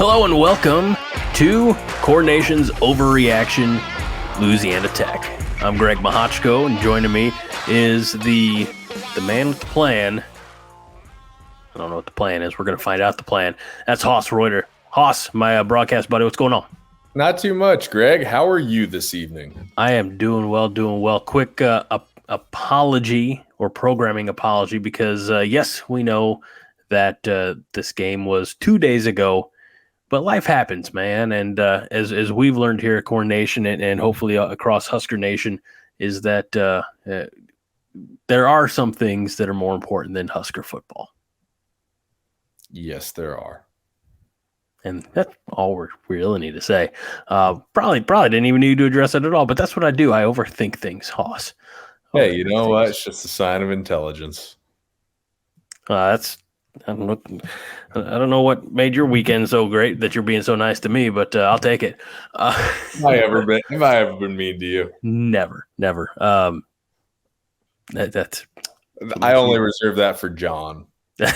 Hello and welcome to CornNation's Overreaction Louisiana Tech. I'm Greg Mahochko, and joining me is the man with the plan. I don't know what the plan is. We're going to find out the plan. That's Haas Reuter. Haas, my broadcast buddy, what's going on? Not too much, Greg. How are you this evening? I am doing well. Quick apology or programming apology because, yes, we know that this game was 2 days ago, but life happens, man. And as we've learned here at CornNation and hopefully across Husker Nation is that there are some things that are more important than Husker football. Yes, there are. And that's all we really need to say. Probably didn't even need to address it at all, but that's what I do. I overthink things, Haas. Hey, you know what? It's just a sign of intelligence. I don't know what made your weekend so great that you're being so nice to me, but I'll take it. Have I ever been mean to you? Never. That's I only reserve that for John. Son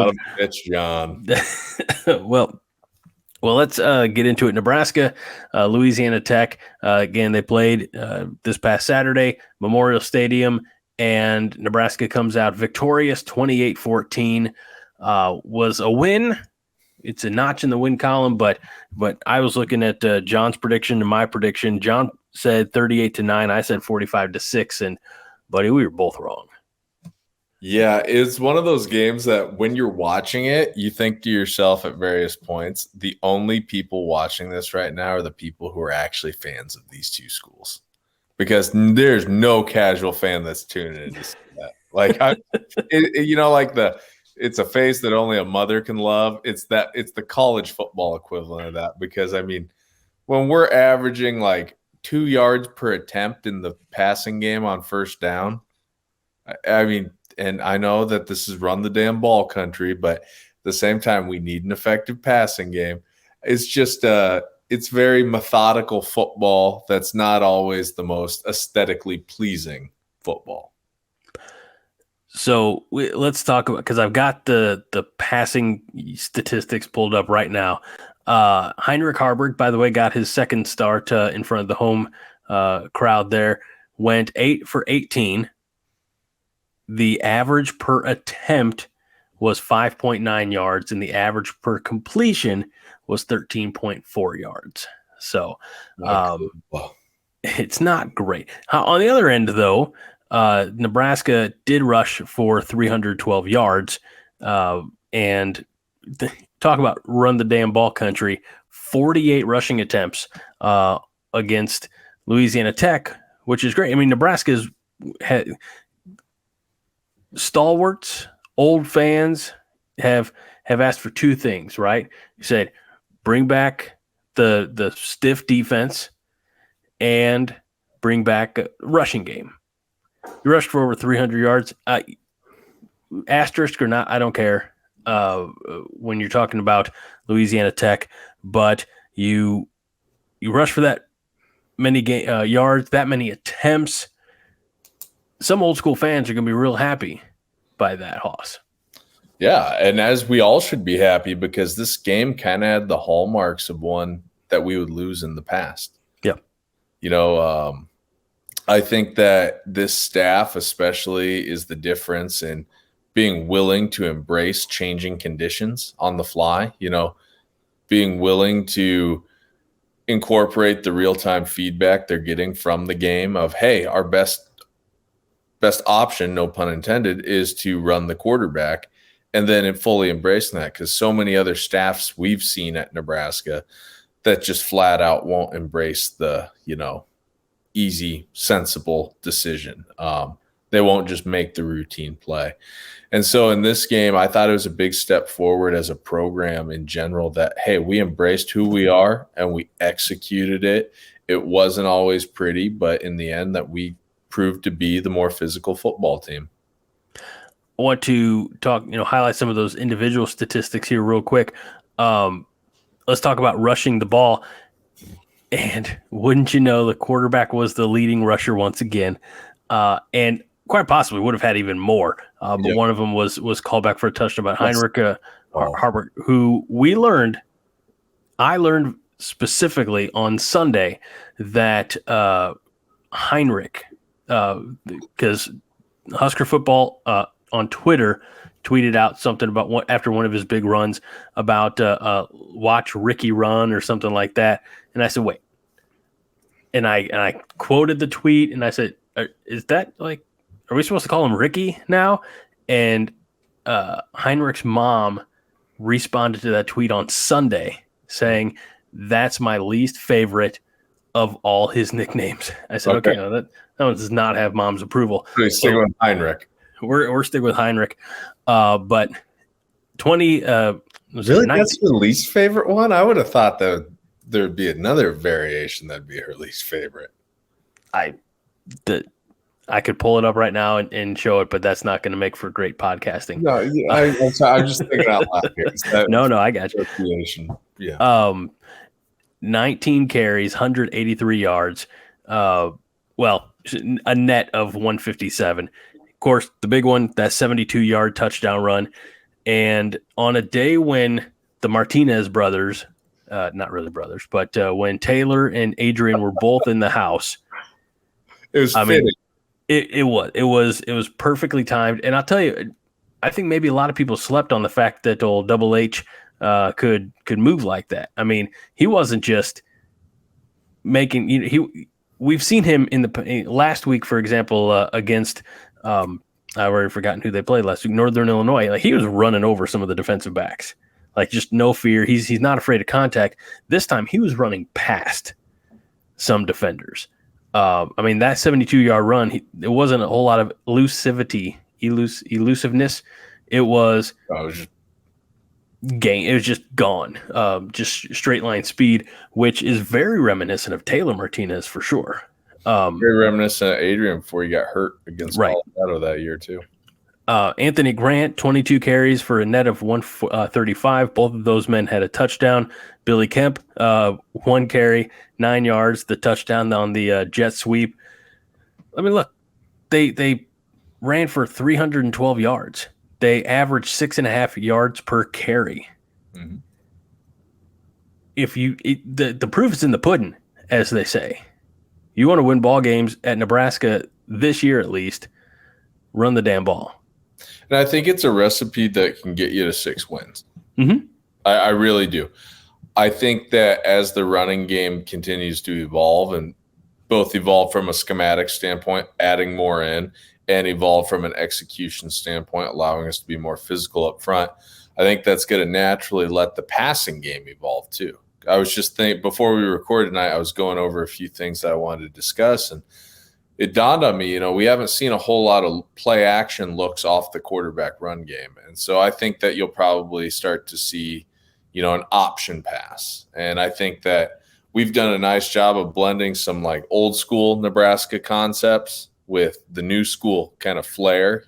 of a bitch, John. Well, let's get into it. Nebraska, Louisiana Tech. Again, they played this past Saturday, Memorial Stadium, and Nebraska comes out victorious, 28-14. Was a win. It's a notch in the win column, but I was looking at John's prediction and my prediction. John said 38-9. I said 45-6, and buddy, we were both wrong. Yeah, it's one of those games that when you're watching it, you think to yourself at various points, the only people watching this right now are the people who are actually fans of these two schools. Because there's no casual fan that's tuning in to see that. Like, it's a face that only a mother can love. It's the college football equivalent of that. Because, I mean, when we're averaging like 2 yards per attempt in the passing game on first down, I mean, and I know that this is run the damn ball country, but at the same time, we need an effective passing game. It's just it's very methodical football that's not always the most aesthetically pleasing football. So let's talk about, because I've got the passing statistics pulled up right now. Heinrich Haarberg, by the way, got his second start in front of the home crowd there, went 8 for 18. The average per attempt was 5.9 yards, and the average per completion was 13.4 yards. So it's not great. On the other end, though, Nebraska did rush for 312 yards. And talk about run the damn ball country, 48 rushing attempts against Louisiana Tech, which is great. I mean, Nebraska's had stalwarts, old fans have asked for two things, right? You said bring back the stiff defense and bring back a rushing game. You rushed for over 300 yards. Asterisk or not, I don't care when you're talking about Louisiana Tech, but you rush for that many yards, that many attempts. Some old school fans are going to be real happy by that, Haas. Yeah, and as we all should be happy because this game kind of had the hallmarks of one that we would lose in the past. Yeah. I think that this staff especially is the difference in being willing to embrace changing conditions on the fly, being willing to incorporate the real-time feedback they're getting from the game of, hey, our best option, no pun intended, is to run the quarterback, and then fully embracing that, because so many other staffs we've seen at Nebraska that just flat out won't embrace the, easy, sensible decision. They won't just make the routine play. And so in this game, I thought it was a big step forward as a program in general that, hey, we embraced who we are and we executed it. It wasn't always pretty, but in the end that we proved to be the more physical football team. I want to talk, highlight some of those individual statistics here real quick. Let's talk about rushing the ball. And wouldn't you know, the quarterback was the leading rusher once again. And quite possibly would have had even more. But one of them was called back for a touchdown. But Heinrich Haarberg, who I learned specifically on Sunday that Heinrich, because Husker football on Twitter tweeted out something about after one of his big runs about watch Ricky run or something like that. And I said, wait. And I quoted the tweet and I said, is that like, are we supposed to call him Ricky now? And Heinrich's mom responded to that tweet on Sunday saying, that's my least favorite of all his nicknames. I said, okay, no, that one does not have mom's approval. We're sticking with Heinrich. We're sticking with Heinrich. But 20 really? That's her least favorite one? I would have thought that there'd be another variation that'd be her least favorite. I could pull it up right now and show it, but that's not going to make for great podcasting. No, I'm just thinking out loud here. No, I got you. Yeah. 19 carries, 183 yards. A net of 157. Of course, the big one, that 72-yard touchdown run. And on a day when the Martinez brothers, not really brothers, but when Taylor and Adrian were both in the house, it was fitting. It was perfectly timed. And I'll tell you, I think maybe a lot of people slept on the fact that old Double H could move like that. I mean, he wasn't just making, we've seen him in the last week, for example, against, I've already forgotten who they played last week, Northern Illinois. Like, he was running over some of the defensive backs, like, just no fear. He's not afraid of contact. This time he was running past some defenders. I mean, that 72-yard run, it wasn't a whole lot of elusiveness. It was it was just gone. Just straight line speed, which is very reminiscent of Taylor Martinez for sure. Very reminiscent of Adrian before he got hurt against Colorado that year too. Anthony Grant, 22 carries for a net of 135. Both of those men had a touchdown. Billy Kemp, 1 carry, 9 yards, the touchdown on the jet sweep. I mean, look, they ran for 312 yards. They averaged 6.5 yards per carry. Mm-hmm. The proof is in the pudding, as they say. You want to win ball games at Nebraska this year, at least, run the damn ball. And I think it's a recipe that can get you to 6 wins. Mm-hmm. I really do. I think that as the running game continues to evolve, and both evolve from a schematic standpoint, adding more in, and evolve from an execution standpoint, allowing us to be more physical up front, I think that's going to naturally let the passing game evolve too. I was just thinking, before we recorded tonight, I was going over a few things that I wanted to discuss, and it dawned on me, we haven't seen a whole lot of play action looks off the quarterback run game. And so I think that you'll probably start to see, an option pass. And I think that we've done a nice job of blending some like old school Nebraska concepts with the new school kind of flair,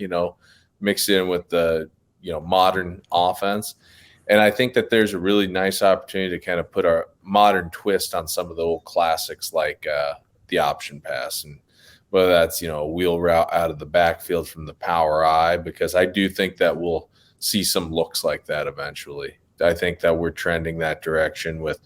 mixed in with the, modern offense. And I think that there's a really nice opportunity to kind of put our modern twist on some of the old classics like the option pass, and whether that's, a wheel route out of the backfield from the power eye, because I do think that we'll see some looks like that eventually. I think that we're trending that direction with,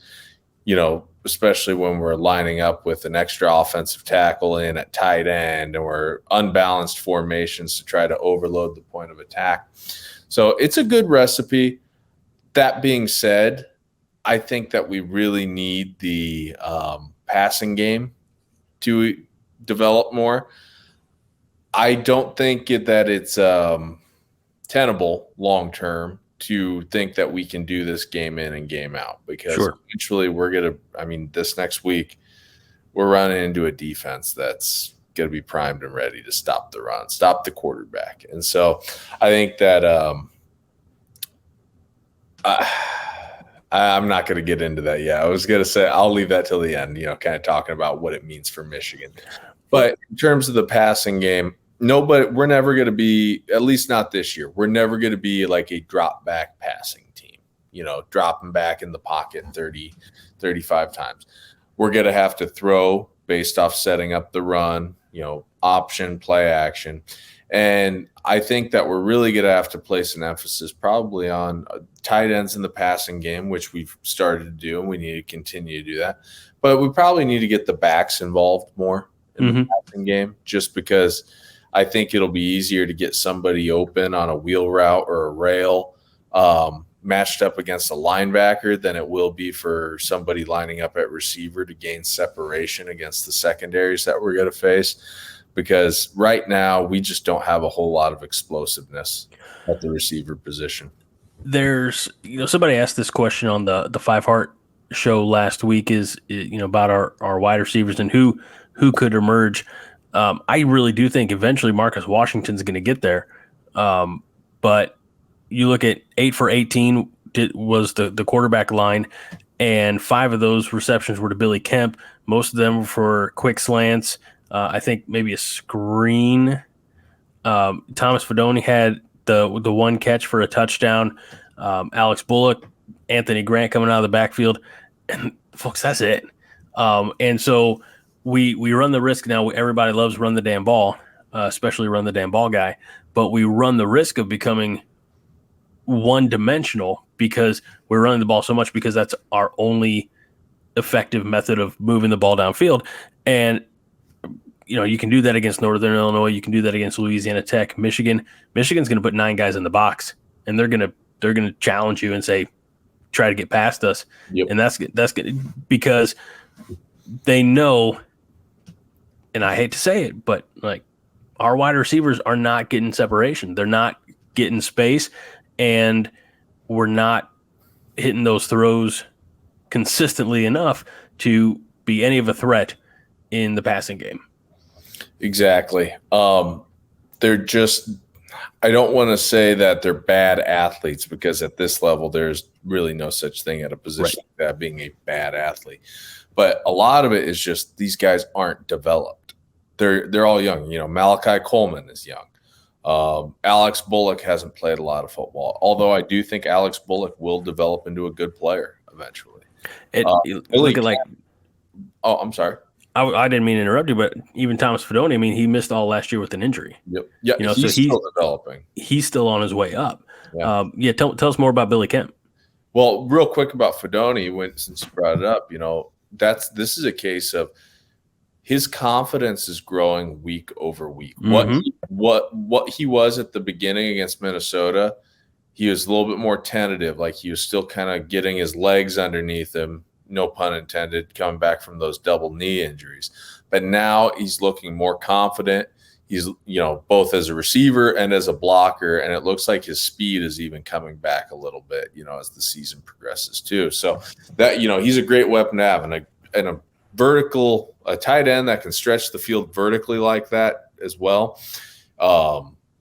especially when we're lining up with an extra offensive tackle in at tight end, and we're unbalanced formations to try to overload the point of attack. So it's a good recipe. That being said, I think that we really need the passing game to develop more. I don't think that it's tenable long term to think that we can do this game in and game out, because eventually this next week we're running into a defense that's going to be primed and ready to stop the run, stop the quarterback. And so I think that I'm not going to get into that yet. I was going to say I'll leave that till the end, kind of talking about what it means for Michigan. But in terms of the passing game, we're never going to be, at least not this year, we're never going to be like a drop back passing team, dropping back in the pocket 30, 35 times. We're going to have to throw based off setting up the run, option, play action. And I think that we're really going to have to place an emphasis probably on tight ends in the passing game, which we've started to do, and we need to continue to do that. But we probably need to get the backs involved more in the passing game, just because I think it'll be easier to get somebody open on a wheel route or a rail matched up against a linebacker than it will be for somebody lining up at receiver to gain separation against the secondaries that we're going to face. Because right now we just don't have a whole lot of explosiveness at the receiver position. There's, somebody asked this question on the Five Heart show last week is, about our wide receivers and who could emerge. I really do think eventually Marcus Washington's going to get there. But you look at 8 for 18 was the quarterback line, and 5 of those receptions were to Billy Kemp. Most of them were for quick slants. I think maybe a screen. Thomas Fedoni had the one catch for a touchdown. Alex Bullock, Anthony Grant coming out of the backfield, and folks, that's it. And so we run the risk now. Everybody loves run the damn ball, especially run the damn ball guy. But we run the risk of becoming one-dimensional because we're running the ball so much because that's our only effective method of moving the ball downfield. And you can do that against Northern Illinois. You can do that against Louisiana Tech, Michigan. Michigan's going to put 9 guys in the box, and they're going to challenge you and say, try to get past us. Yep. And that's good because they know, and I hate to say it, but like our wide receivers are not getting separation. They're not getting space, and we're not hitting those throws consistently enough to be any of a threat in the passing game. Exactly. They're just – I don't want to say that they're bad athletes because at this level there's really no such thing at a position like that being a bad athlete. But a lot of it is just these guys aren't developed. They're all young. Malachi Coleman is young. Alex Bullock hasn't played a lot of football, although I do think Alex Bullock will develop into a good player eventually. I'm sorry. I didn't mean to interrupt you, but even Thomas Fedoni, he missed all last year with an injury. Yep. Yeah, he's still developing. He's still on his way up. Yeah. Tell us more about Billy Kemp. Well, real quick about Fedoni, since you brought it up, this is a case of his confidence is growing week over week. Mm-hmm. What he was at the beginning against Minnesota, he was a little bit more tentative, like he was still kind of getting his legs underneath him. No pun intended, coming back from those double knee injuries. But now he's looking more confident. He's, both as a receiver and as a blocker, and it looks like his speed is even coming back a little bit, as the season progresses too. So that, he's a great weapon to have, and a tight end that can stretch the field vertically like that as well.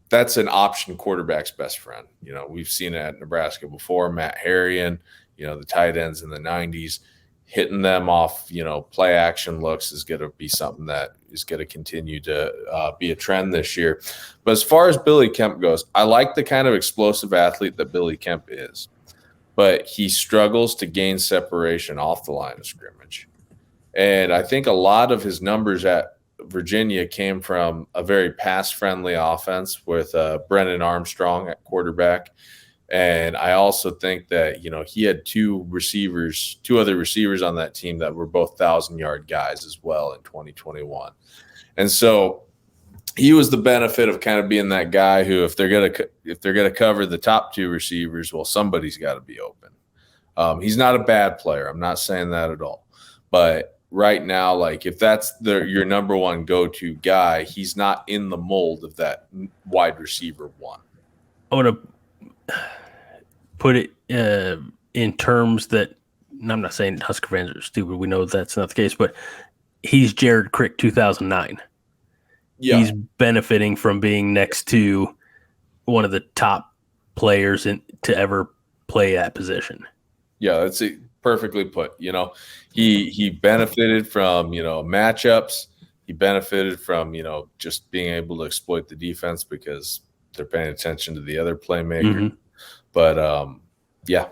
That's an option quarterback's best friend. We've seen it at Nebraska before. Matt Harrion, the tight ends in the 90s. Hitting them off, play action looks is going to be something that is going to continue to be a trend this year. But as far as Billy Kemp goes, I like the kind of explosive athlete that Billy Kemp is, but he struggles to gain separation off the line of scrimmage. And I think a lot of his numbers at Virginia came from a very pass-friendly offense with Brennan Armstrong at quarterback. And I also think that, he had 2 other receivers on that team that were both 1,000-yard guys as well in 2021. And so he was the benefit of kind of being that guy who, if they're going to cover the top 2 receivers, well, somebody's got to be open. He's not a bad player. I'm not saying that at all. But right now, like if that's your number one go-to guy, he's not in the mold of that wide receiver one. I want to put it in terms that I'm not saying Husker fans are stupid. We know that's not the case, but he's Jared Crick 2009. Yeah. He's benefiting from being next to one of the top players to ever play that position. Yeah, that's it. Perfectly put. He benefited from, matchups. He benefited from, just being able to exploit the defense because they're paying attention to the other playmaker. Mm-hmm. But yeah.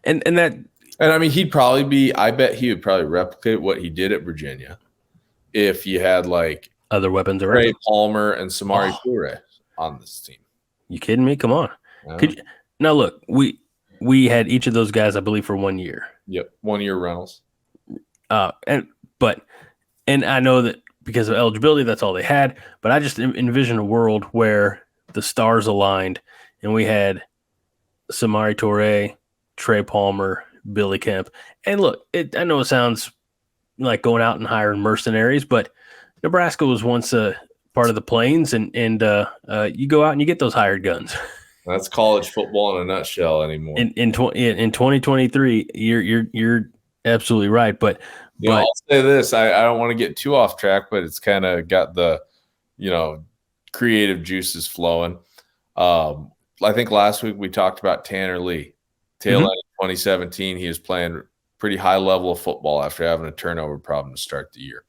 And I bet he would probably replicate what he did at Virginia if you had like other weapons around. Trey Palmer and Samari Toure on this team. You kidding me? Come on. Now look, we had each of those guys, I believe, for 1 year. Yep, 1 year rentals. And I know that because of eligibility, that's all they had. But I just envision a world where the stars aligned and we had Samari Toure, Trey Palmer, Billy Kemp. And look, I know it sounds like going out and hiring mercenaries, but Nebraska was once a part of the Plains, and you go out and you get those hired guns. That's college football in a nutshell anymore. In 2023, you're absolutely right. But I'll say this: I don't want to get too off track, but it's kind of got the creative juices flowing. I think last week we talked about Tanner Lee. Tail end of 2017, he was playing pretty high level of football after having a turnover problem to start the year.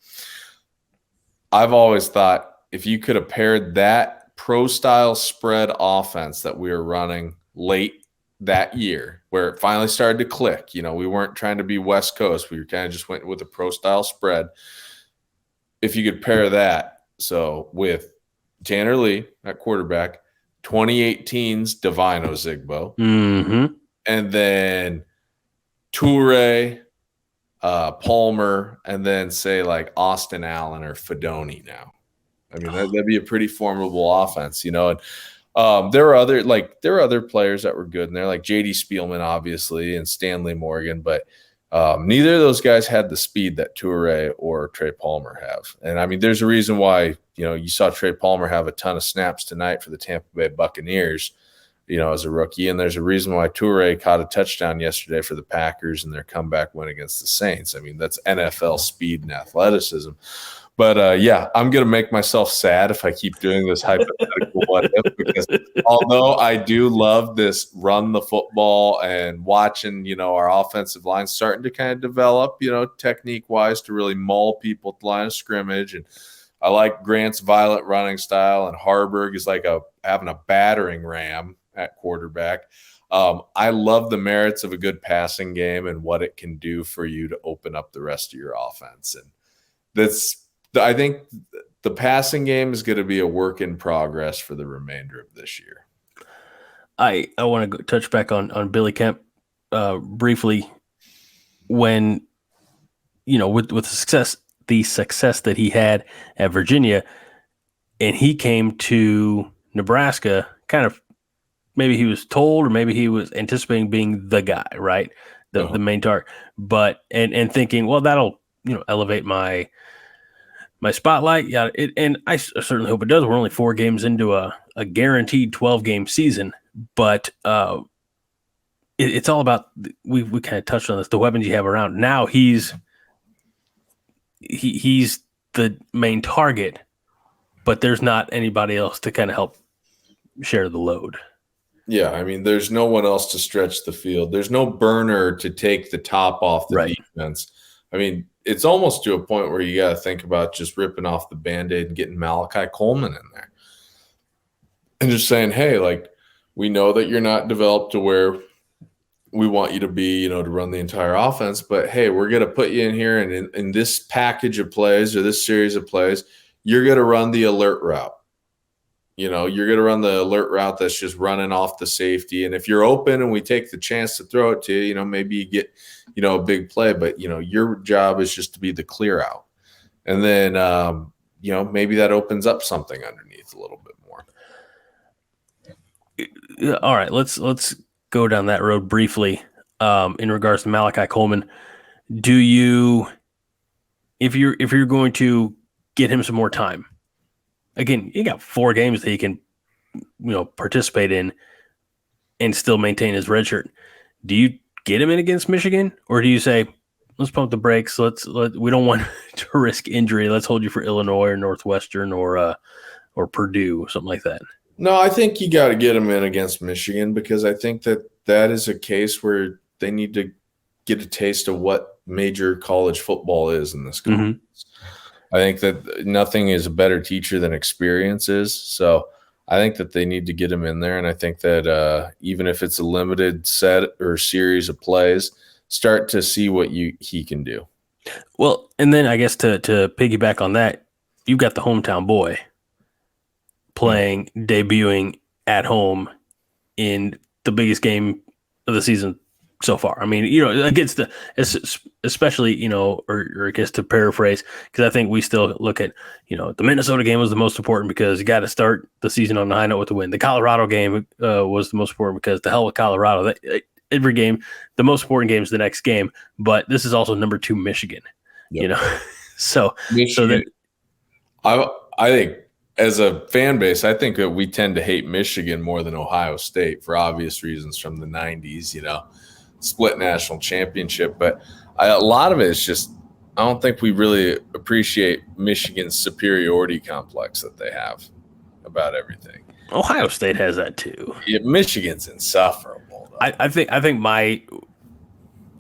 I've always thought if you could have paired that pro-style spread offense that we were running late that year, where it finally started to click, we weren't trying to be West Coast. We kind of just went with a pro-style spread. If you could pair that, so with Tanner Lee at quarterback, 2018's Divine Ozigbo, and then Toure, Palmer, and then say like Austin Allen or Fedoni now. I mean, that'd be a pretty formidable offense, and there were other players that were good in there, like J.D. Spielman, obviously, and Stanley Morgan, but neither of those guys had the speed that Toure or Trey Palmer have. And I mean, there's a reason why, you saw Trey Palmer have a ton of snaps tonight for the Tampa Bay Buccaneers, as a rookie. And there's a reason why Toure caught a touchdown yesterday for the Packers in their comeback win against the Saints. I mean, that's NFL speed and athleticism. But, I'm going to make myself sad if I keep doing this hypothetical what if, because although I do love this run the football and watching, our offensive line starting to kind of develop, technique-wise to really maul people at the line of scrimmage. And I like Grant's violent running style, and Haarberg is like having a battering ram at quarterback. I love the merits of a good passing game and what it can do for you to open up the rest of your offense. And I think the passing game is going to be a work in progress for the remainder of this year. I want to touch back on Billy Kemp briefly. When with the success that he had at Virginia, and he came to Nebraska, kind of maybe he was told or maybe he was anticipating being the guy, right? The main target, but and thinking, well, that'll elevate my spotlight. Yeah, and I certainly hope it does. We're only 4 games into a guaranteed 12-game season, but it's all about, we kind of touched on this, the weapons you have around. Now he's the main target, but there's not anybody else to kind of help share the load. Yeah, I mean, there's no one else to stretch the field. There's no burner to take the top off the defense. I mean, it's almost to a point where you got to think about just ripping off the Band-Aid and getting Malachi Coleman in there. And just saying, hey, like, we know that you're not developed to where we want you to be, to run the entire offense. But, hey, we're going to put you in here, and in this package of plays or this series of plays, you're going to run the alert route. You're going to run the alert route that's just running off the safety. And if you're open and we take the chance to throw it to you, maybe you get, a big play. But, your job is just to be the clear out. And then, maybe that opens up something underneath a little bit more. All right, let's go down that road briefly in regards to Malachi Coleman. Do you, if you're going to get him some more time, again, you got 4 games that he can, participate in and still maintain his red shirt. Do you get him in against Michigan, or do you say, let's pump the brakes? We don't want to risk injury. Let's hold you for Illinois or Northwestern or Purdue, something like that. No, I think you got to get him in against Michigan, because I think that is a case where they need to get a taste of what major college football is in this conference. I think that nothing is a better teacher than experience is. So I think that they need to get him in there. And I think that even if it's a limited set or series of plays, start to see what he can do. Well, and then I guess to piggyback on that, you've got the hometown boy playing, debuting at home in the biggest game of the season so far. I mean, against the, especially, or I guess to paraphrase, because I think we still look at, the Minnesota game was the most important because you got to start the season on a high note with the win. The Colorado game was the most important because the hell with Colorado. Every game, the most important game is the next game, but this is also number 2 Michigan, so Michigan, so that I think as a fan base, I think that we tend to hate Michigan more than Ohio State for obvious reasons from the 90s, split national championship. But a lot of it is just, I don't think we really appreciate Michigan's superiority complex that they have about everything. Ohio State has that too. Yeah, Michigan's insufferable. I think my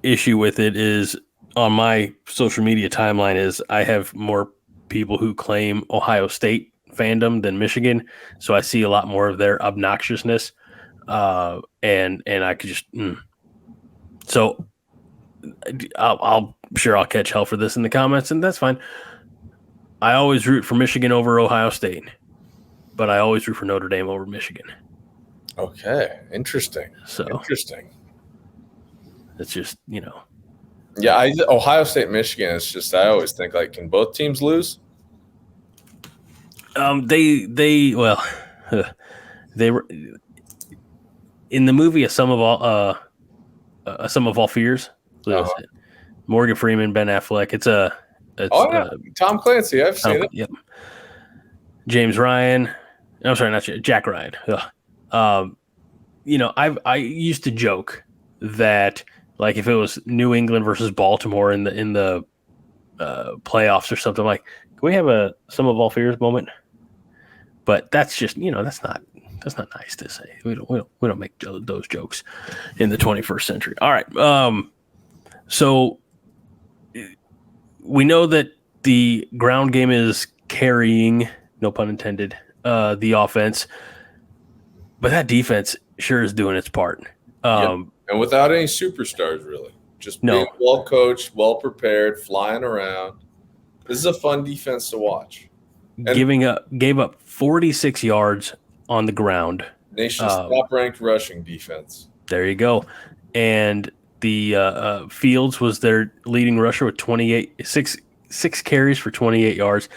issue with it is on my social media timeline is I have more people who claim Ohio State fandom than Michigan, so I see a lot more of their obnoxiousness, and I could just so I'll catch hell for this in the comments, and that's fine. I always root for Michigan over Ohio State, but I always root for Notre Dame over Michigan. Okay, interesting. Interesting. It's just Yeah, Ohio State, Michigan. It's just I always think like, can both teams lose? They were in the movie A Sum of All Fears. Morgan Freeman, Ben Affleck. It's Tom Clancy. I've seen it. Yep. James Ryan. I'm sorry, not Jack Ryan. I used to joke that like if it was New England versus Baltimore in the playoffs or something, like, can we have a Sum of All Fears moment? But that's just that's not nice to say. We don't make those jokes in the 21st century. All right. So we know that the ground game is carrying, no pun intended, the offense, but that defense sure is doing its part. And without any superstars, really, just being well coached, well prepared, flying around. This is a fun defense to watch. And gave up 46 yards on the ground. Nation's top-ranked rushing defense. There you go. And the Fields was their leading rusher with 6 carries for 28 yards.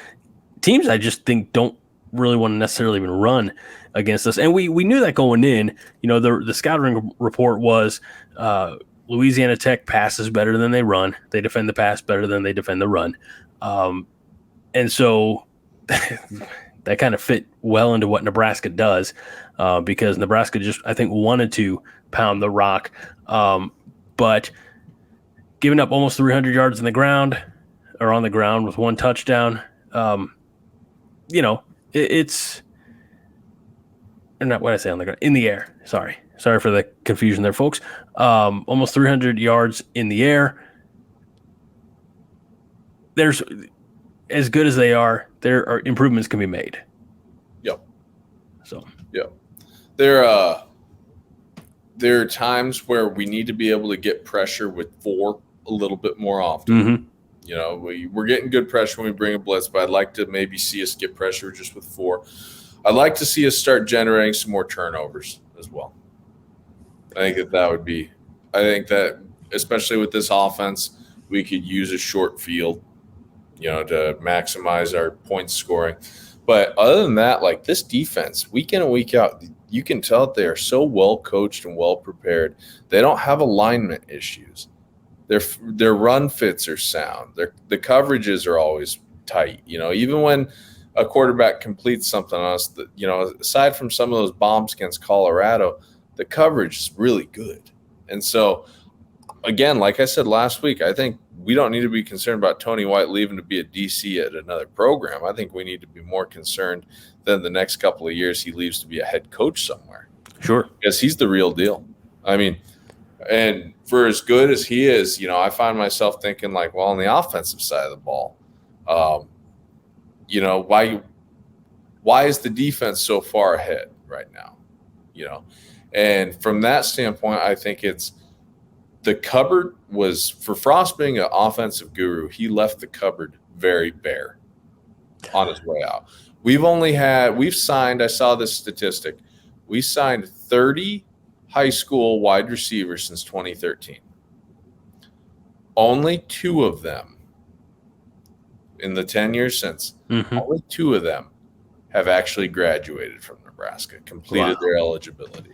Teams I just think don't really want to necessarily even run against us. And we knew that going in. The scouting report was Louisiana Tech passes better than they run. They defend the pass better than they defend the run. And so that kind of fit well into what Nebraska does, because Nebraska just, I think, wanted to pound the rock, but giving up almost 300 yards on the ground with 1 touchdown, it's not what I say on the ground, in the air. Sorry for the confusion there, folks. Almost 300 yards in the air. There's, as good as they are, there are improvements can be made. Yep. So. Yep. There are times where we need to be able to get pressure with 4 a little bit more often. Mm-hmm. We're getting good pressure when we bring a blitz, but I'd like to maybe see us get pressure just with 4. I'd like to see us start generating some more turnovers as well. I think that especially with this offense, we could use a short field, to maximize our points scoring. But other than that, like this defense, week in and week out, you can tell that they are so well coached and well prepared. They don't have alignment issues. Their run fits are sound. The coverages are always tight. Even when a quarterback completes something on us, aside from some of those bombs against Colorado, the coverage is really good. And so, again, like I said last week, I think we don't need to be concerned about Tony White leaving to be a DC at another program. I think we need to be more concerned than the next couple of years he leaves to be a head coach somewhere. Sure. Because he's the real deal. I mean, and for as good as he is, I find myself thinking like, well, on the offensive side of the ball, why is the defense so far ahead right now? And from that standpoint, I think it's the cupboard was, for Frost being an offensive guru, he left the cupboard very bare. on his way out. We've signed, I saw this statistic, we signed 30 high school wide receivers since 2013. Only 2 of them in the 10 years since, only 2 of them have actually graduated from Nebraska, completed their eligibility.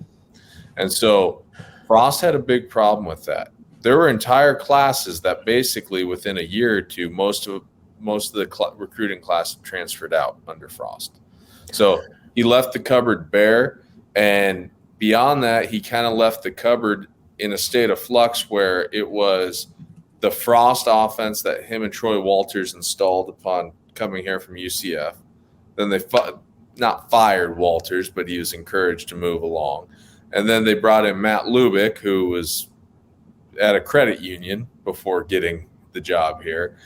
And so Frost had a big problem with that. There were entire classes that basically within a year or two, most of the recruiting class transferred out under Frost. So he left the cupboard bare, and beyond that, he kind of left the cupboard in a state of flux where it was the Frost offense that him and Troy Walters installed upon coming here from UCF. Then they not fired Walters, but he was encouraged to move along. And then they brought in Matt Lubick, who was at a credit union before getting the job here.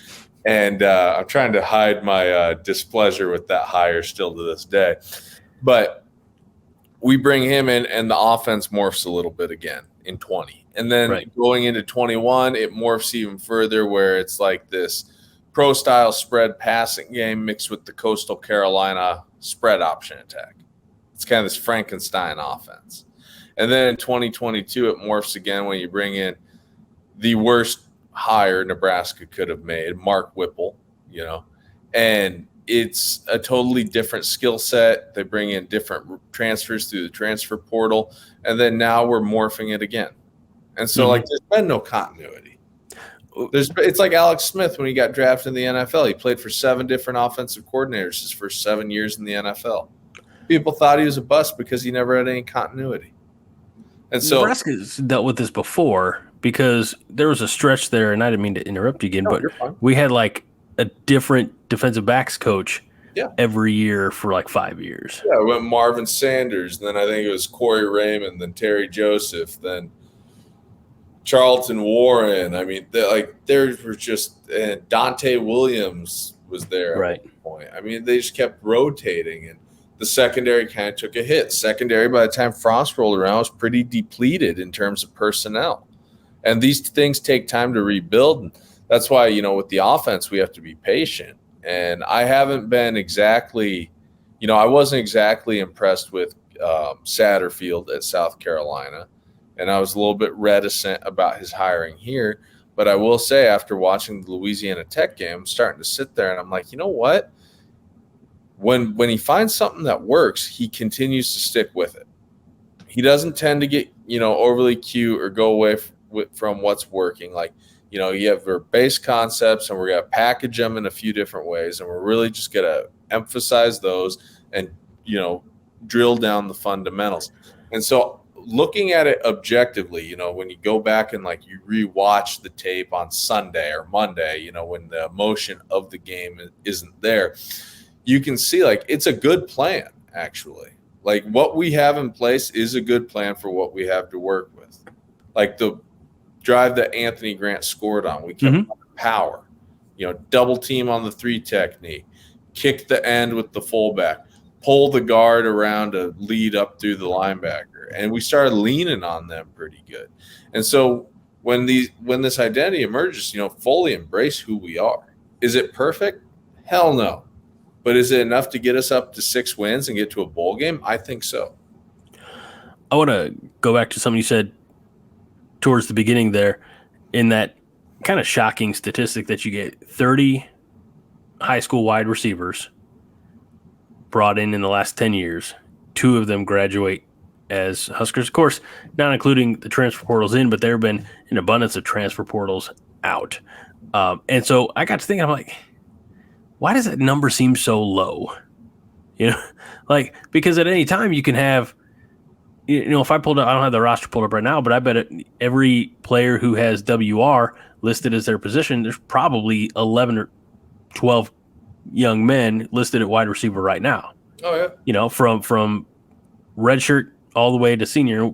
And I'm trying to hide my displeasure with that hire still to this day. But we bring him in, and the offense morphs a little bit again in 20. And then going into 21, it morphs even further where it's like this pro-style spread passing game mixed with the Coastal Carolina spread option attack. It's kind of this Frankenstein offense. And then in 2022, it morphs again when you bring in the worst hire Nebraska could have made, Mark Whipple, and it's a totally different skill set. They bring in different transfers through the transfer portal, and then now we're morphing it again. And so, there's been no continuity. It's like Alex Smith when he got drafted in the NFL. He played for 7 different offensive coordinators his first 7 years in the NFL. People thought he was a bust because he never had any continuity. And so Nebraska's dealt with this before because there was a stretch there, and I didn't mean to interrupt you again, but we had like a different defensive backs coach every year for like 5 years. Yeah, it went Marvin Sanders, then I think it was Corey Raymond, then Terry Joseph, then Charlton Warren. I mean, there were just Dante Williams was there at one point. I mean, they just kept rotating, and the secondary kind of took a hit. Secondary, by the time Frost rolled around, was pretty depleted in terms of personnel. And these things take time to rebuild. And that's why, with the offense, we have to be patient. And I haven't been exactly, I wasn't exactly impressed with Satterfield at South Carolina. And I was a little bit reticent about his hiring here. But I will say, after watching the Louisiana Tech game, I'm starting to sit there and I'm like, you know what? When he finds something that works, he continues to stick with it. He doesn't tend to get, overly cute or go away from what's working. Like, you have our base concepts, and we're going to package them in a few different ways, and we're really just going to emphasize those and, drill down the fundamentals. And so looking at it objectively, when you go back and you rewatch the tape on Sunday or Monday, when the emotion of the game isn't there, you can see it's a good plan, actually. What we have in place is a good plan for what we have to work with. The drive that Anthony Grant scored on, we kept power, double team on the 3 technique, kick the end with the fullback, pull the guard around to lead up through the linebacker. And we started leaning on them pretty good. And so when this identity emerges, fully embrace who we are. Is it perfect? Hell no. But is it enough to get us up to 6 wins and get to a bowl game? I think so. I want to go back to something you said towards the beginning there, in that kind of shocking statistic that you get 30 high school wide receivers brought in the last 10 years. 2 of them graduate as Huskers. Of course, not including the transfer portals in, but there have been an abundance of transfer portals out. And so I got to thinking, I'm like, why does that number seem so low? Because at any time you can have, if I pulled up, I don't have the roster pulled up right now, but I bet every player who has WR listed as their position, there's probably 11 or 12 young men listed at wide receiver right now. Oh, yeah. From redshirt all the way to senior.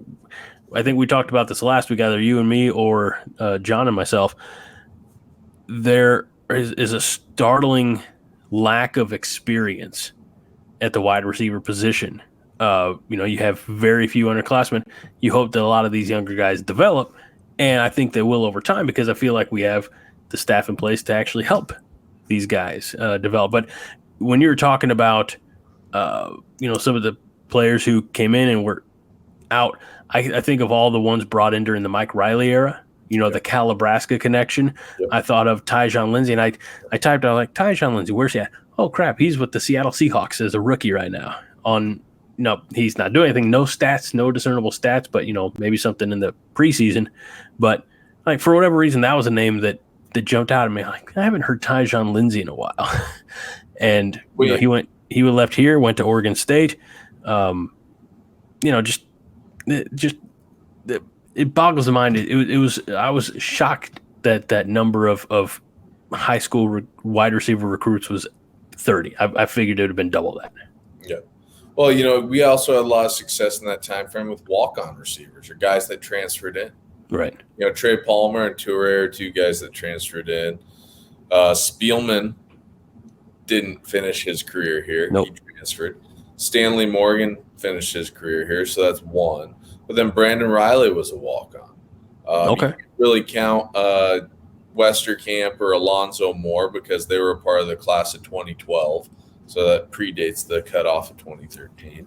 I think we talked about this last week, either you and me or John and myself. There is a startling lack of experience at the wide receiver position. You have very few underclassmen. You hope that a lot of these younger guys develop, and I think they will over time, because I feel like we have the staff in place to actually help these guys develop. But when you were talking about, some of the players who came in and were out, I think of all the ones brought in during the Mike Riley era, the Cal-Nebraska connection. Yep. I thought of Tyjon Lindsey, and I typed out, like, Tyjon Lindsey, where's he at? Oh, crap, he's with the Seattle Seahawks as a rookie right now. He's not doing anything, no stats, no discernible stats, but, maybe something in the preseason. But, like, for whatever reason, that was a name that jumped out at me. Like, I haven't heard Tyjon Lindsey in a while. And, he left here, went to Oregon State. It boggles the mind. I was shocked that number of high school wide receiver recruits was 30. I figured it would have been double that. Yeah. Well, we also had a lot of success in that time frame with walk-on receivers or guys that transferred in. Right. Trey Palmer and Toure are two guys that transferred in. Spielman didn't finish his career here. Nope. He transferred. Stanley Morgan finished his career here, so that's one. But then Brandon Riley was a walk-on. Okay. You can't really count Westerkamp or Alonzo Moore because they were a part of the class of 2012. So that predates the cutoff of 2013.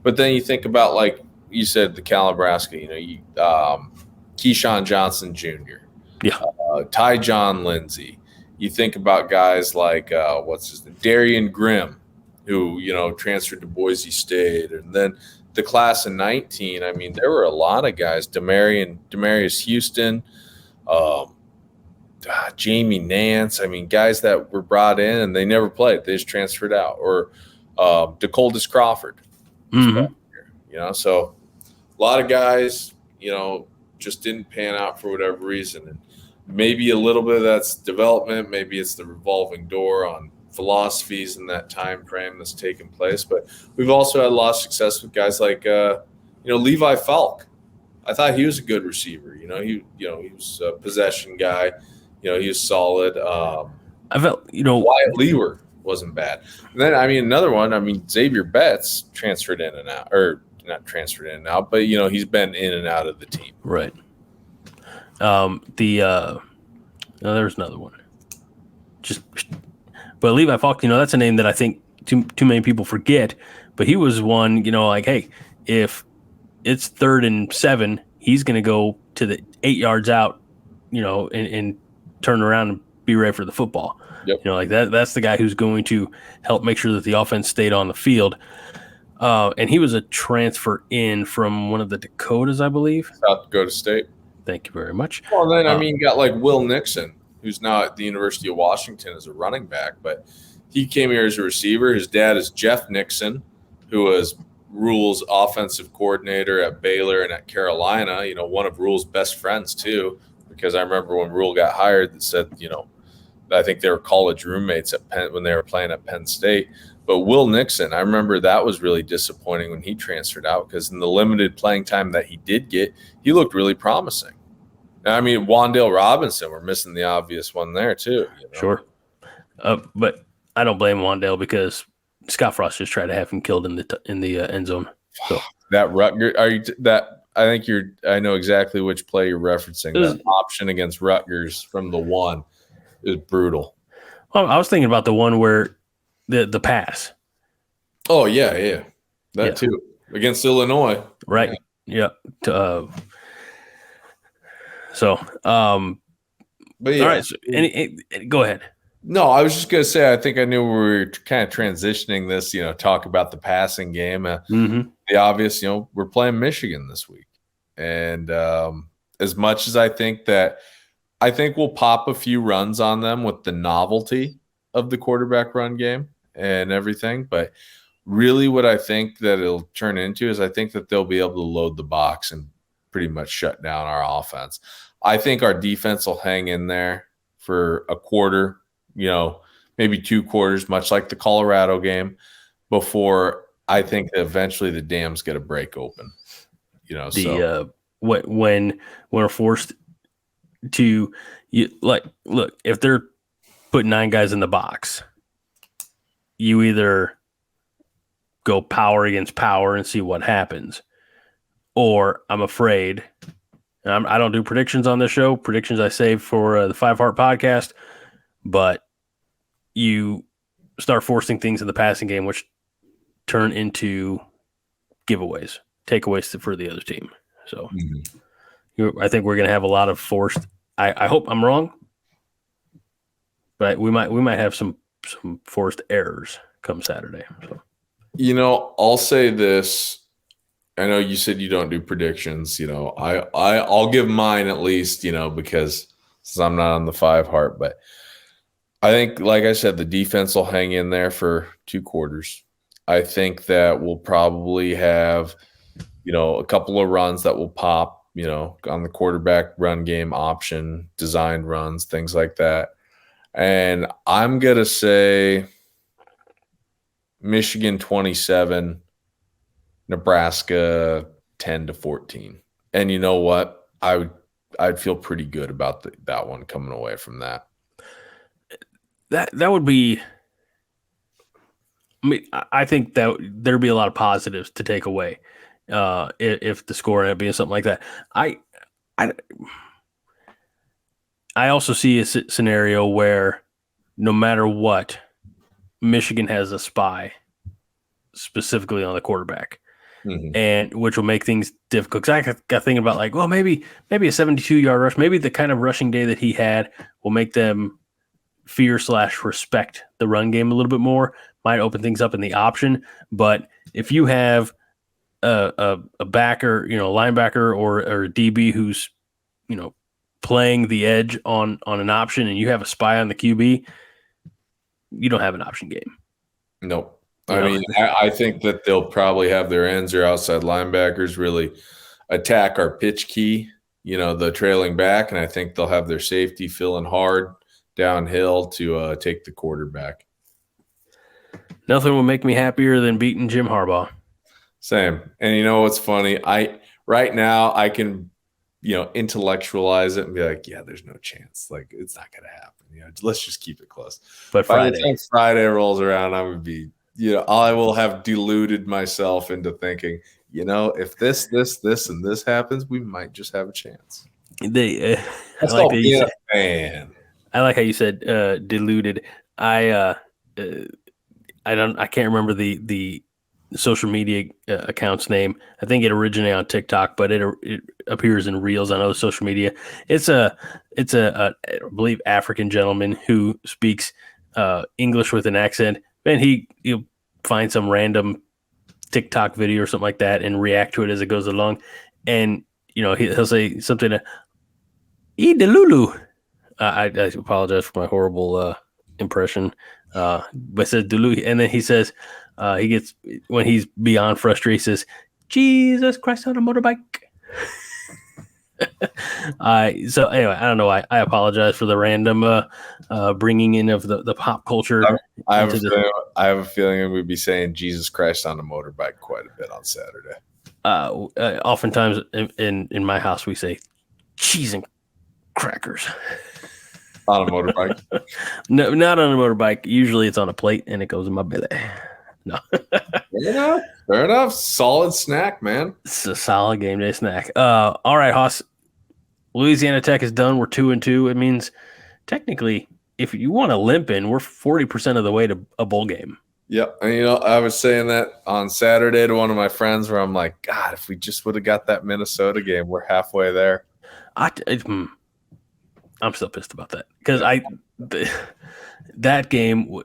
But then you think about, like you said, the Cal-Nebraska, Keyshawn Johnson Jr., Tyjon Lindsey. You think about guys like, Darian Grimm, who, transferred to Boise State. And then the class of 19, I mean, there were a lot of guys, Demarius Houston, Jamie Nance. I mean, guys that were brought in and they never played. They just transferred out. Or DeColdis Crawford. Mm-hmm. So a lot of guys, just didn't pan out for whatever reason. And maybe a little bit of that's development. Maybe it's the revolving door on philosophies in that time frame that's taken place. But we've also had a lot of success with guys like, Levi Falk. I thought he was a good receiver. He was a possession guy. He was solid. I felt, Wyatt Lewer wasn't bad. And then, another one, Xavier Betts transferred in and out, or not transferred in and out, but, he's been in and out of the team. Right. There's another one. But Levi Falk, that's a name that I think too many people forget. But he was one, like, hey, if it's 3rd and 7, he's going to go to the 8 yards out, and turn around and be ready for the football. Yep. Like that's the guy who's going to help make sure that the offense stayed on the field. And he was a transfer in from one of the Dakotas, I believe. South Dakota State. Thank you very much. Well, then, you got like Will Nixon, who's now at the University of Washington as a running back, but he came here as a receiver. His dad is Jeff Nixon, who was Rule's offensive coordinator at Baylor and at Carolina, one of Rule's best friends too, because I remember when Rule got hired that said, I think they were college roommates at Penn when they were playing at Penn State. But Will Nixon, I remember that was really disappointing when he transferred out because in the limited playing time that he did get, he looked really promising. And Wan'Dale Robinson, we're missing the obvious one there too. Sure. But I don't blame Wan'Dale because Scott Frost just tried to have him killed in the end zone. So that Rutgers, I know exactly which play you're referencing. That option against Rutgers from the 1 is brutal. Well, I was thinking about the one where the pass. Oh yeah. That too. Against Illinois. Right. Yeah. But yeah. All right. So go ahead. No, I was just going to say, I think I knew we were kind of transitioning this, talk about the passing game. The obvious, we're playing Michigan this week. And as much as I think we'll pop a few runs on them with the novelty of the quarterback run game and everything. But really what I think that it'll turn into is I think that they'll be able to load the box and pretty much shut down our offense. I think our defense will hang in there for a quarter, maybe 2 quarters, much like the Colorado game, before I think that eventually the dams get a break open. When we're forced to look, if they're putting 9 guys in the box, you either go power against power and see what happens, or I'm afraid. And I don't do predictions on this show. Predictions I save for the 5 Heart podcast, but you start forcing things in the passing game, which turn into giveaways, takeaways for the other team. So I think we're going to have a lot of forced. I hope I'm wrong, but we might have some forced errors come Saturday. So. I'll say this. I know you said you don't do predictions. I'll give mine at least. Because since I'm not on the 5 heart, but I think, like I said, the defense will hang in there for 2 quarters. I think that we'll probably have, a couple of runs that will pop, on the quarterback run game option, designed runs, things like that. And I'm going to say Michigan 27, Nebraska 10-14. And you know what? I'd feel pretty good about that one coming away from that. That would be. I mean, I think that there'd be a lot of positives to take away if the score ended up being something like that. I also see a scenario where no matter what, Michigan has a spy specifically on the quarterback, and which will make things difficult. Because I got thinking about maybe a 72-yard rush, maybe the kind of rushing day that he had will make them fear/respect the run game a little bit more. Might open things up in the option, but if you have a backer, linebacker or a DB who's playing the edge on an option, and you have a spy on the QB, you don't have an option game. Nope. I think that they'll probably have their ends or outside linebackers really attack our pitch key, the trailing back, and I think they'll have their safety filling hard downhill to take the quarterback. Nothing will make me happier than beating Jim Harbaugh. Same. And what's funny? Right now I can, intellectualize it and be like, yeah, there's no chance. Like, it's not going to happen. Let's just keep it close. But by the time Friday rolls around, I'm going to be, I will have deluded myself into thinking, if this, and this happens, we might just have a chance. That's like being a fan. I like how you said deluded. I can't remember the social media account's name. I think it originated on TikTok, but it appears in Reels on other social media. It's a I believe African gentleman who speaks English with an accent, and he'll find some random TikTok video or something like that and react to it as it goes along. And he'll say something to "Eat the Lulu." I apologize for my horrible impression. But says Dulu, and then he says he gets, when he's beyond frustrated, he says, "Jesus Christ on a motorbike." So anyway, I don't know why. I apologize for the random bringing in of the pop culture. I have a feeling we'd be saying "Jesus Christ on a motorbike" quite a bit on Saturday. Oftentimes in my house we say cheese and crackers. On a motorbike? No, not on a motorbike. Usually it's on a plate and it goes in my belly. No. Fair enough. Solid snack, man. It's a solid game day snack. All right, Haas. Louisiana Tech is done. We're 2-2. It means technically, if you want to limp in, we're 40% of the way to a bowl game. Yep. And I was saying that on Saturday to one of my friends where I'm like, God, if we just would have got that Minnesota game, we're halfway there. I'm still pissed about that because that game.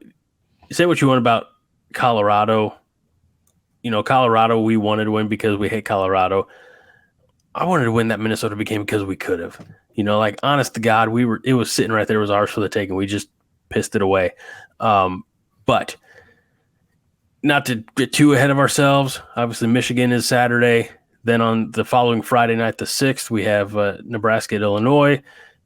Say what you want about Colorado. Colorado, we wanted to win because we hate Colorado. I wanted to win that Minnesota game because we could have. Honest to God, it was sitting right there. It was ours for the taking. We just pissed it away. But not to get too ahead of ourselves. Obviously, Michigan is Saturday. Then on the following Friday night, the 6th, we have Nebraska at Illinois.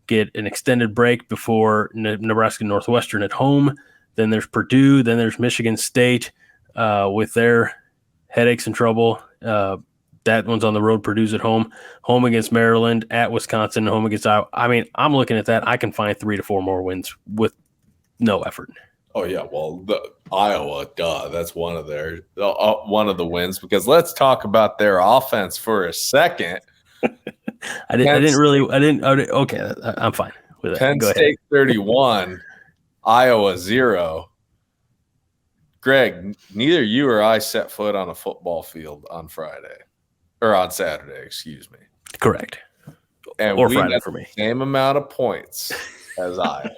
Get an extended break before Nebraska Northwestern at home. Then there's Purdue. Then there's Michigan State with their headaches and trouble. That one's on the road. Purdue's at home. Home against Maryland, at Wisconsin, home against Iowa. I mean, I'm looking at that. I can find 3 to 4 more wins with no effort. Oh, yeah. Well, Iowa, that's one of the wins, because let's talk about their offense for a second. Okay, I'm fine with that. Penn State 31, Iowa 0. Greg, neither you or I set foot on a football field on Friday or on Saturday, excuse me. Correct. And Or we Friday had for me. the same amount of points as Iowa.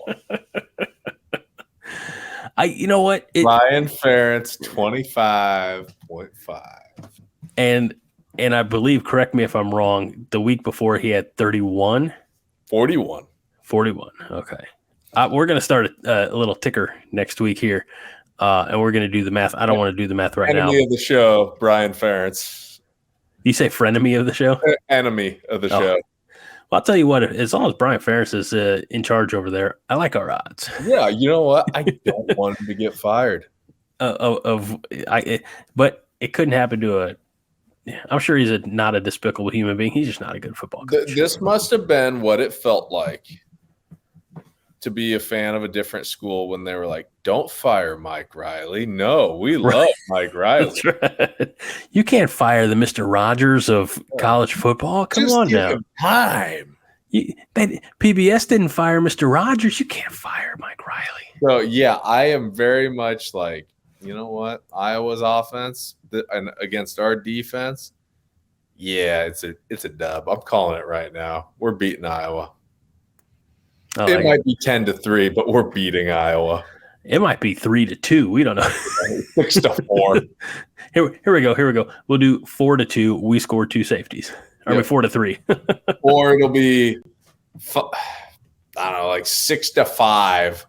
You know what? Ryan Ferentz, 25.5. And I believe, correct me if I'm wrong, the week before he had 31. 41. 41. Okay. We're going to start a little ticker next week here, and we're going to do the math. I don't want to do the math right now. Enemy of the show, Brian Ferentz. You say frenemy of the show? Enemy of the show. Well, I'll tell you what, as long as Brian Ferentz is in charge over there, I like our odds. Yeah, you know what? I don't want him to get fired. But it couldn't happen to I'm sure he's not a despicable human being. He's just not a good football coach. This must have been what it felt like to be a fan of a different school when they were like, don't fire Mike Riley. No, we love Mike Riley. That's right. You can't fire the Mr. Rogers of college football. Come Just on give now. him time. PBS didn't fire Mr. Rogers. You can't fire Mike Riley. So, yeah, I am very much like, you know what? Iowa's offense and against our defense, yeah, it's a dub. I'm calling it right now. We're beating Iowa. It might be 10-3, but we're beating Iowa. It might be 3-2. We don't know. 6-4. Here we go. We'll do 4-2. We score 2 safeties. Or 4-3. Or it'll be, I don't know, like 6-5,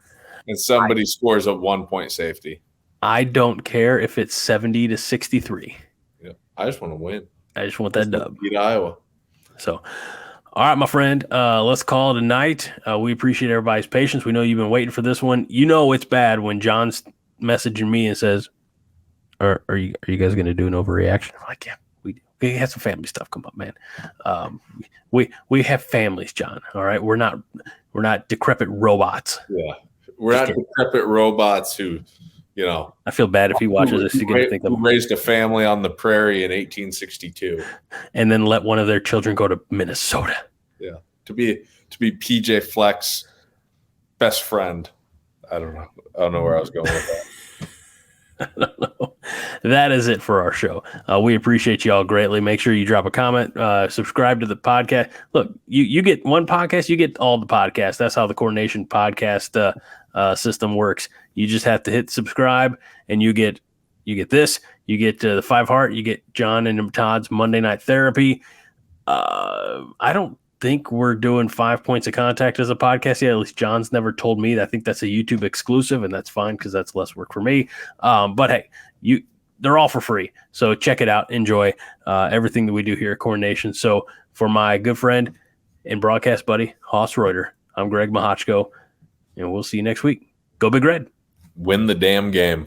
and somebody scores a 1-point safety. I don't care if it's 70-63. Yeah, I just want to win. I just want that dub. Beat Iowa. So, all right, my friend, let's call it a night. We appreciate everybody's patience. We know you've been waiting for this one. You know it's bad when John's messaging me and says, are you guys going to do an overreaction? I'm like, yeah, we do. We have some family stuff come up, man. We have families, John. All right, we're not decrepit robots. Yeah, we're not decrepit robots who, you know. I feel bad if he watches this. He's going to think who raised a family on the prairie in 1862, and then let one of their children go to Minnesota. Yeah, to be PJ Fleck's best friend. I don't know where I was going with that. I don't know. That is it for our show. We appreciate you all greatly. Make sure you drop a comment, subscribe to the podcast. Look, you get one podcast, you get all the podcasts. That's how the CornNation podcast system works. You just have to hit subscribe, and you get this. You get the 5 Heart. You get John and Todd's Monday Night Therapy. I don't think we're doing 5 Points of Contact as a podcast yet. At least John's never told me. I think that's a YouTube exclusive, and that's fine because that's less work for me. But hey, they're all for free. So check it out. Enjoy everything that we do here at CornNation. So for my good friend and broadcast buddy, Haas Reuter, I'm Greg Mahochko, and we'll see you next week. Go Big Red. Win the damn game.